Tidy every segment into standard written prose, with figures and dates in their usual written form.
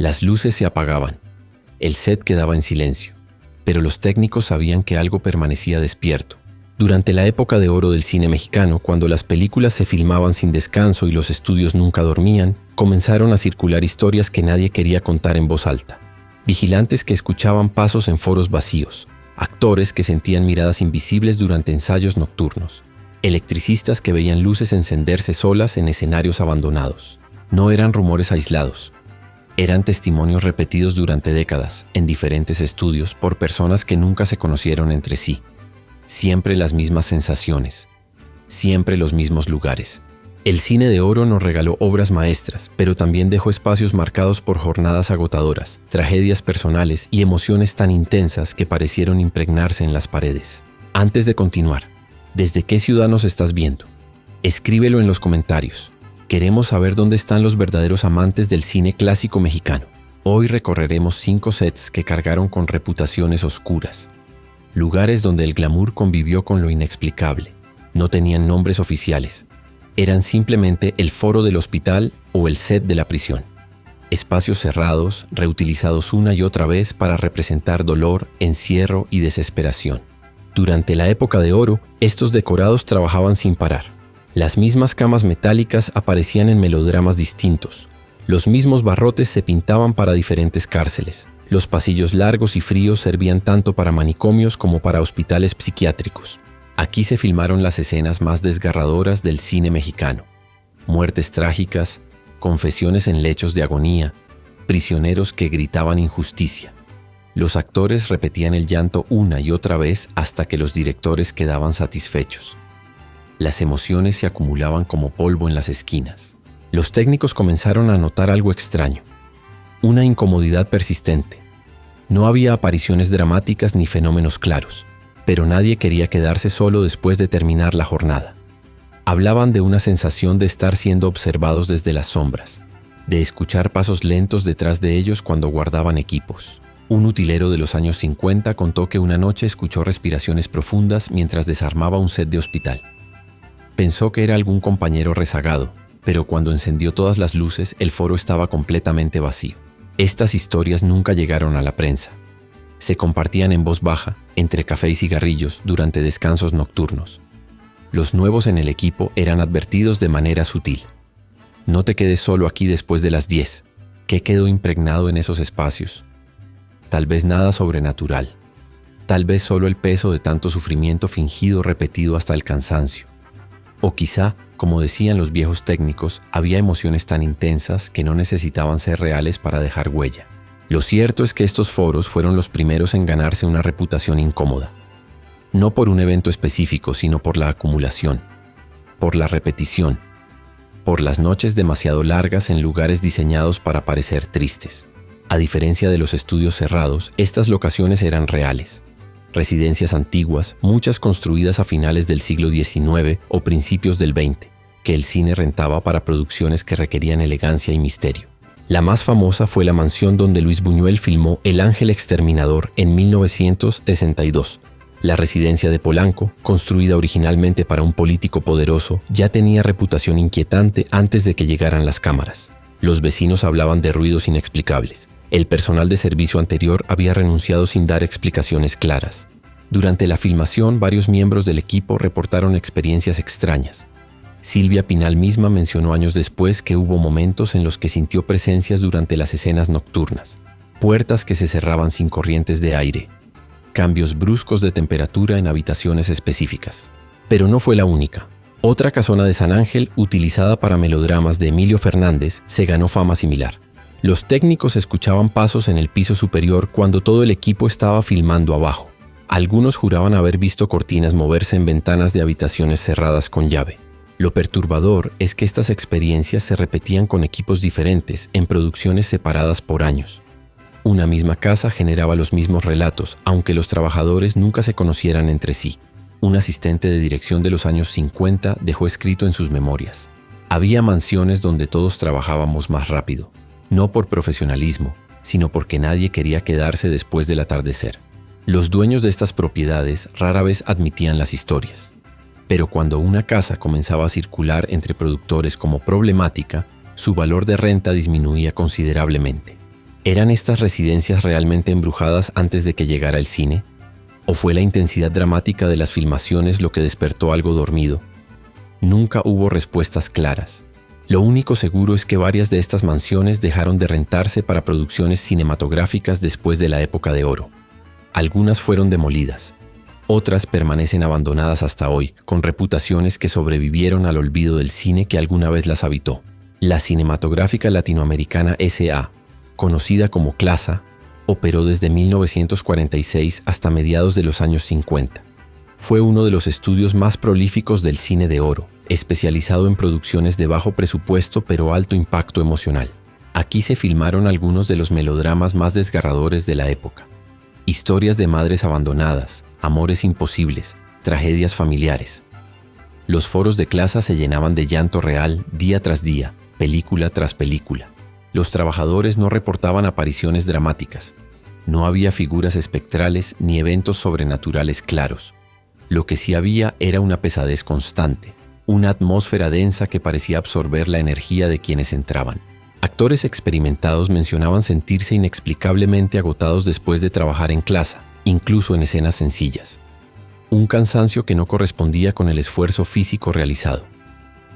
Las luces se apagaban. El set quedaba en silencio. Pero los técnicos sabían que algo permanecía despierto. Durante la época de oro del cine mexicano, cuando las películas se filmaban sin descanso y los estudios nunca dormían, comenzaron a circular historias que nadie quería contar en voz alta. Vigilantes que escuchaban pasos en foros vacíos, actores que sentían miradas invisibles durante ensayos nocturnos, electricistas que veían luces encenderse solas en escenarios abandonados. No eran rumores aislados. Eran testimonios repetidos durante décadas, en diferentes estudios, por personas que nunca se conocieron entre sí. Siempre las mismas sensaciones, siempre los mismos lugares. El cine de oro nos regaló obras maestras, pero también dejó espacios marcados por jornadas agotadoras, tragedias personales y emociones tan intensas que parecieron impregnarse en las paredes. Antes de continuar, ¿desde qué ciudad nos estás viendo? Escríbelo en los comentarios. Queremos saber dónde están los verdaderos amantes del cine clásico mexicano. Hoy recorreremos 5 sets que cargaron con reputaciones oscuras. Lugares donde el glamour convivió con lo inexplicable. No tenían nombres oficiales. Eran simplemente el foro del hospital o el set de la prisión. Espacios cerrados, reutilizados una y otra vez para representar dolor, encierro y desesperación. Durante la época de oro, estos decorados trabajaban sin parar. Las mismas camas metálicas aparecían en melodramas distintos. Los mismos barrotes se pintaban para diferentes cárceles. Los pasillos largos y fríos servían tanto para manicomios como para hospitales psiquiátricos. Aquí se filmaron las escenas más desgarradoras del cine mexicano. Muertes trágicas, confesiones en lechos de agonía, prisioneros que gritaban injusticia. Los actores repetían el llanto una y otra vez hasta que los directores quedaban satisfechos. Las emociones se acumulaban como polvo en las esquinas. Los técnicos comenzaron a notar algo extraño. Una incomodidad persistente. No había apariciones dramáticas ni fenómenos claros, pero nadie quería quedarse solo después de terminar la jornada. Hablaban de una sensación de estar siendo observados desde las sombras, de escuchar pasos lentos detrás de ellos cuando guardaban equipos. Un utilero de los años 50 contó que una noche escuchó respiraciones profundas mientras desarmaba un set de hospital. Pensó que era algún compañero rezagado, pero cuando encendió todas las luces, el foro estaba completamente vacío. Estas historias nunca llegaron a la prensa. Se compartían en voz baja, entre café y cigarrillos, durante descansos nocturnos. Los nuevos en el equipo eran advertidos de manera sutil. No te quedes solo aquí después de las 10. ¿Qué quedó impregnado en esos espacios? Tal vez nada sobrenatural. Tal vez solo el peso de tanto sufrimiento fingido repetido hasta el cansancio. O quizá, como decían los viejos técnicos, había emociones tan intensas que no necesitaban ser reales para dejar huella. Lo cierto es que estos foros fueron los primeros en ganarse una reputación incómoda. No por un evento específico, sino por la acumulación, por la repetición, por las noches demasiado largas en lugares diseñados para parecer tristes. A diferencia de los estudios cerrados, estas locaciones eran reales. Residencias antiguas, muchas construidas a finales del siglo XIX o principios del XX, que el cine rentaba para producciones que requerían elegancia y misterio. La más famosa fue la mansión donde Luis Buñuel filmó El Ángel Exterminador en 1962. La residencia de Polanco, construida originalmente para un político poderoso, ya tenía reputación inquietante antes de que llegaran las cámaras. Los vecinos hablaban de ruidos inexplicables. El personal de servicio anterior había renunciado sin dar explicaciones claras. Durante la filmación, varios miembros del equipo reportaron experiencias extrañas. Silvia Pinal misma mencionó años después que hubo momentos en los que sintió presencias durante las escenas nocturnas. Puertas que se cerraban sin corrientes de aire. Cambios bruscos de temperatura en habitaciones específicas. Pero no fue la única. Otra casona de San Ángel, utilizada para melodramas de Emilio Fernández, se ganó fama similar. Los técnicos escuchaban pasos en el piso superior cuando todo el equipo estaba filmando abajo. Algunos juraban haber visto cortinas moverse en ventanas de habitaciones cerradas con llave. Lo perturbador es que estas experiencias se repetían con equipos diferentes en producciones separadas por años. Una misma casa generaba los mismos relatos, aunque los trabajadores nunca se conocieran entre sí. Un asistente de dirección de los años 50 dejó escrito en sus memorias: había mansiones donde todos trabajábamos más rápido. No por profesionalismo, sino porque nadie quería quedarse después del atardecer. Los dueños de estas propiedades rara vez admitían las historias. Pero cuando una casa comenzaba a circular entre productores como problemática, su valor de renta disminuía considerablemente. ¿Eran estas residencias realmente embrujadas antes de que llegara el cine? ¿O fue la intensidad dramática de las filmaciones lo que despertó algo dormido? Nunca hubo respuestas claras. Lo único seguro es que varias de estas mansiones dejaron de rentarse para producciones cinematográficas después de la época de oro. Algunas fueron demolidas. Otras permanecen abandonadas hasta hoy, con reputaciones que sobrevivieron al olvido del cine que alguna vez las habitó. La Cinematográfica Latinoamericana S.A., conocida como CLASA, operó desde 1946 hasta mediados de los años 50. Fue uno de los estudios más prolíficos del cine de oro, especializado en producciones de bajo presupuesto pero alto impacto emocional. Aquí se filmaron algunos de los melodramas más desgarradores de la época. Historias de madres abandonadas, amores imposibles, tragedias familiares. Los foros de CLASA se llenaban de llanto real día tras día, película tras película. Los trabajadores no reportaban apariciones dramáticas. No había figuras espectrales ni eventos sobrenaturales claros. Lo que sí había era una pesadez constante, una atmósfera densa que parecía absorber la energía de quienes entraban. Actores experimentados mencionaban sentirse inexplicablemente agotados después de trabajar en CLASA, incluso en escenas sencillas. Un cansancio que no correspondía con el esfuerzo físico realizado.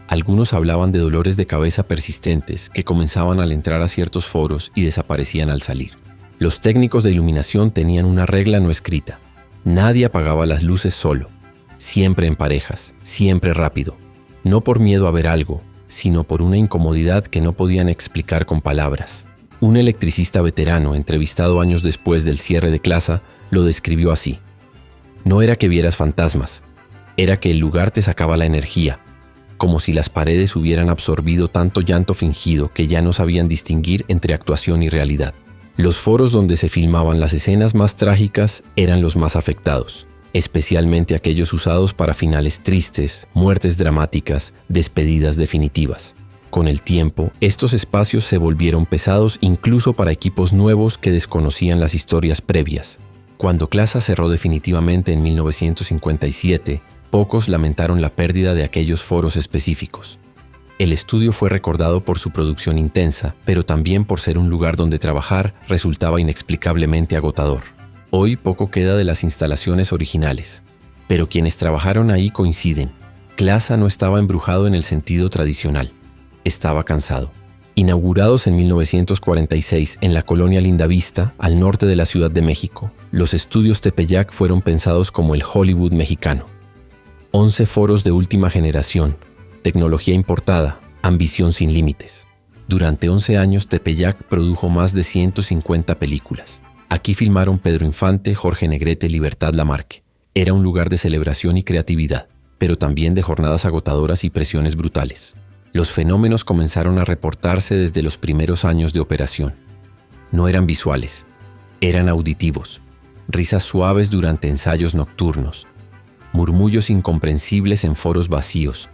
Algunos hablaban de dolores de cabeza persistentes que comenzaban al entrar a ciertos foros y desaparecían al salir. Los técnicos de iluminación tenían una regla no escrita. Nadie apagaba las luces solo. Siempre en parejas, siempre rápido. No por miedo a ver algo, sino por una incomodidad que no podían explicar con palabras. Un electricista veterano, entrevistado años después del cierre de CLASA, lo describió así. No era que vieras fantasmas, era que el lugar te sacaba la energía, como si las paredes hubieran absorbido tanto llanto fingido que ya no sabían distinguir entre actuación y realidad. Los foros donde se filmaban las escenas más trágicas eran los más afectados, especialmente aquellos usados para finales tristes, muertes dramáticas, despedidas definitivas. Con el tiempo, estos espacios se volvieron pesados incluso para equipos nuevos que desconocían las historias previas. Cuando CLASA cerró definitivamente en 1957, pocos lamentaron la pérdida de aquellos foros específicos. El estudio fue recordado por su producción intensa, pero también por ser un lugar donde trabajar resultaba inexplicablemente agotador. Hoy poco queda de las instalaciones originales, pero quienes trabajaron ahí coinciden. CLASA no estaba embrujado en el sentido tradicional. Estaba cansado. Inaugurados en 1946 en la colonia Lindavista, al norte de la Ciudad de México, los estudios Tepeyac fueron pensados como el Hollywood mexicano. 11 foros de última generación, tecnología importada, ambición sin límites. Durante 11 años Tepeyac produjo más de 150 películas. Aquí filmaron Pedro Infante, Jorge Negrete, Libertad Lamarque. Era un lugar de celebración y creatividad, pero también de jornadas agotadoras y presiones brutales. Los fenómenos comenzaron a reportarse desde los primeros años de operación. No eran visuales, eran auditivos. Risas suaves durante ensayos nocturnos, murmullos incomprensibles en foros vacíos,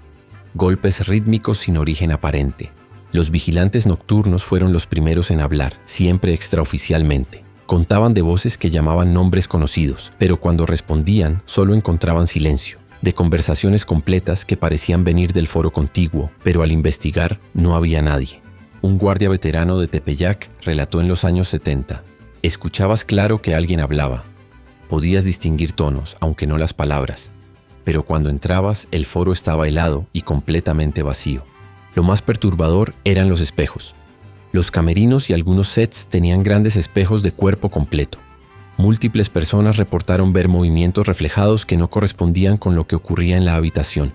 golpes rítmicos sin origen aparente. Los vigilantes nocturnos fueron los primeros en hablar, siempre extraoficialmente. Contaban de voces que llamaban nombres conocidos, pero cuando respondían solo encontraban silencio. De conversaciones completas que parecían venir del foro contiguo, pero al investigar no había nadie. Un guardia veterano de Tepeyac relató en los años 70. Escuchabas claro que alguien hablaba. Podías distinguir tonos, aunque no las palabras. Pero cuando entrabas, el foro estaba helado y completamente vacío. Lo más perturbador eran los espejos. Los camerinos y algunos sets tenían grandes espejos de cuerpo completo. Múltiples personas reportaron ver movimientos reflejados que no correspondían con lo que ocurría en la habitación.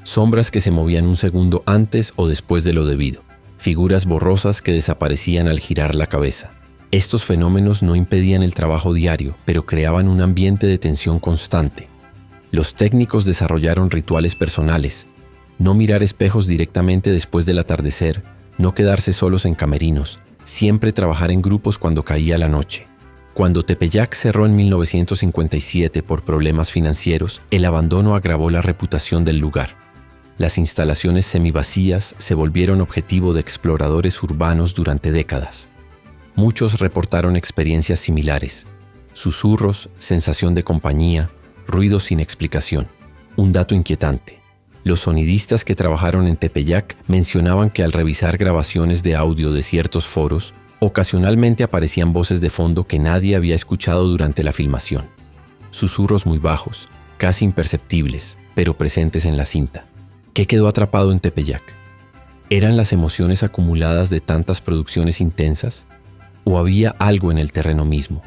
Sombras que se movían un segundo antes o después de lo debido. Figuras borrosas que desaparecían al girar la cabeza. Estos fenómenos no impedían el trabajo diario, pero creaban un ambiente de tensión constante. Los técnicos desarrollaron rituales personales. No mirar espejos directamente después del atardecer, no quedarse solos en camerinos, siempre trabajar en grupos cuando caía la noche. Cuando Tepeyac cerró en 1957 por problemas financieros, el abandono agravó la reputación del lugar. Las instalaciones semivacías se volvieron objetivo de exploradores urbanos durante décadas. Muchos reportaron experiencias similares: susurros, sensación de compañía, ruidos sin explicación. Un dato inquietante: los sonidistas que trabajaron en Tepeyac mencionaban que al revisar grabaciones de audio de ciertos foros, Ocasionalmente aparecían voces de fondo que nadie había escuchado durante la filmación. Susurros muy bajos, casi imperceptibles, pero presentes en la cinta. ¿Qué quedó atrapado en Tepeyac? ¿Eran las emociones acumuladas de tantas producciones intensas? ¿O había algo en el terreno mismo,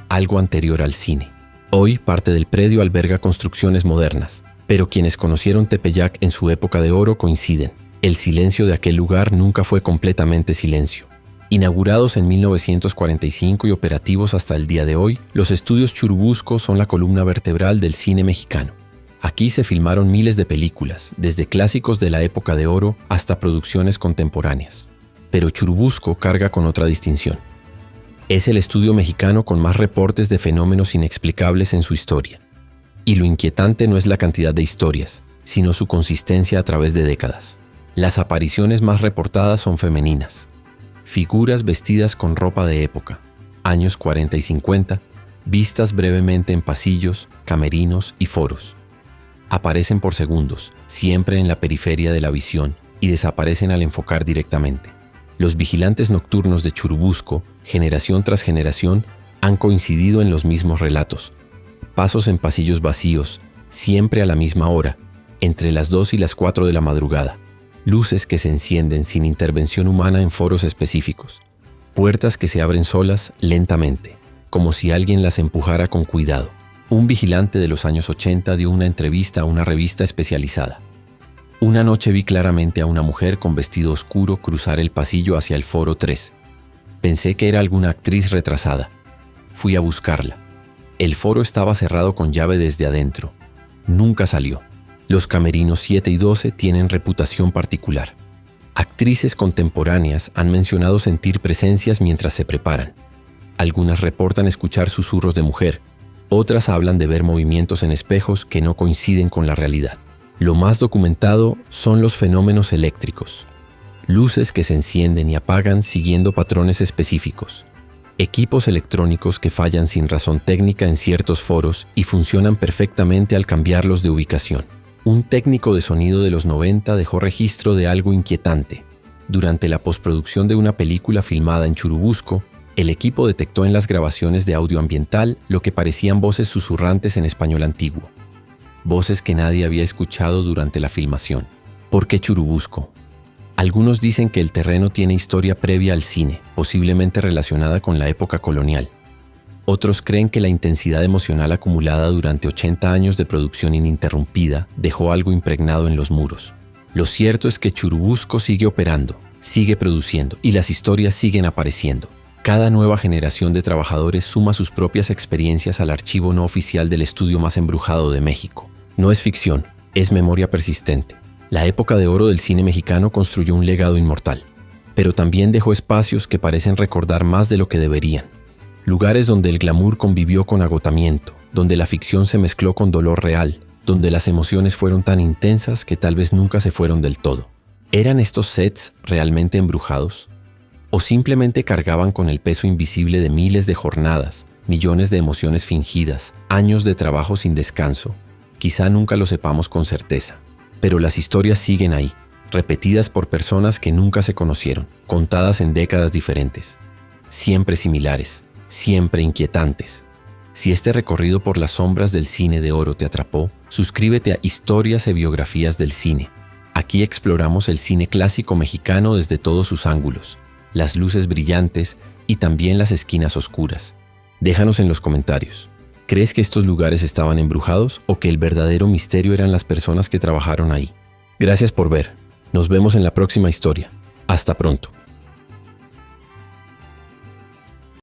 algo anterior al cine? Hoy parte del predio alberga construcciones modernas, pero quienes conocieron Tepeyac en su época de oro coinciden. El silencio de aquel lugar nunca fue completamente silencio. Inaugurados en 1945 y operativos hasta el día de hoy, los estudios Churubusco son la columna vertebral del cine mexicano. Aquí se filmaron miles de películas, desde clásicos de la época de oro hasta producciones contemporáneas. Pero Churubusco carga con otra distinción. Es el estudio mexicano con más reportes de fenómenos inexplicables en su historia. Y lo inquietante no es la cantidad de historias, sino su consistencia a través de décadas. Las apariciones más reportadas son femeninas. Figuras vestidas con ropa de época, años 40 y 50, vistas brevemente en pasillos, camerinos y foros. Aparecen por segundos, siempre en la periferia de la visión, y desaparecen al enfocar directamente. Los vigilantes nocturnos de Churubusco, generación tras generación, han coincidido en los mismos relatos. Pasos en pasillos vacíos, siempre a la misma hora, entre las 2 y las 4 de la madrugada. Luces que se encienden sin intervención humana en foros específicos. Puertas que se abren solas, lentamente, como si alguien las empujara con cuidado. Un vigilante de los años 80 dio una entrevista a una revista especializada. Una noche vi claramente a una mujer con vestido oscuro cruzar el pasillo hacia el foro 3. Pensé que era alguna actriz retrasada. Fui a buscarla. El foro estaba cerrado con llave desde adentro. Nunca salió. Los camerinos 7 y 12 tienen reputación particular. Actrices contemporáneas han mencionado sentir presencias mientras se preparan. Algunas reportan escuchar susurros de mujer, otras hablan de ver movimientos en espejos que no coinciden con la realidad. Lo más documentado son los fenómenos eléctricos. Luces que se encienden y apagan siguiendo patrones específicos. Equipos electrónicos que fallan sin razón técnica en ciertos foros y funcionan perfectamente al cambiarlos de ubicación. Un técnico de sonido de los 90 dejó registro de algo inquietante. Durante la postproducción de una película filmada en Churubusco, el equipo detectó en las grabaciones de audio ambiental lo que parecían voces susurrantes en español antiguo. Voces que nadie había escuchado durante la filmación. ¿Por qué Churubusco? Algunos dicen que el terreno tiene historia previa al cine, posiblemente relacionada con la época colonial. Otros creen que la intensidad emocional acumulada durante 80 años de producción ininterrumpida dejó algo impregnado en los muros. Lo cierto es que Churubusco sigue operando, sigue produciendo y las historias siguen apareciendo. Cada nueva generación de trabajadores suma sus propias experiencias al archivo no oficial del estudio más embrujado de México. No es ficción, es memoria persistente. La época de oro del cine mexicano construyó un legado inmortal, pero también dejó espacios que parecen recordar más de lo que deberían. Lugares donde el glamour convivió con agotamiento, donde la ficción se mezcló con dolor real, donde las emociones fueron tan intensas que tal vez nunca se fueron del todo. ¿Eran estos sets realmente embrujados? ¿O simplemente cargaban con el peso invisible de miles de jornadas, millones de emociones fingidas, años de trabajo sin descanso? Quizá nunca lo sepamos con certeza, pero las historias siguen ahí, repetidas por personas que nunca se conocieron, contadas en décadas diferentes, siempre similares. Siempre inquietantes. Si este recorrido por las sombras del cine de oro te atrapó, suscríbete a Historias y Biografías del Cine. Aquí exploramos el cine clásico mexicano desde todos sus ángulos, las luces brillantes y también las esquinas oscuras. Déjanos en los comentarios. ¿Crees que estos lugares estaban embrujados o que el verdadero misterio eran las personas que trabajaron ahí? Gracias por ver. Nos vemos en la próxima historia. Hasta pronto.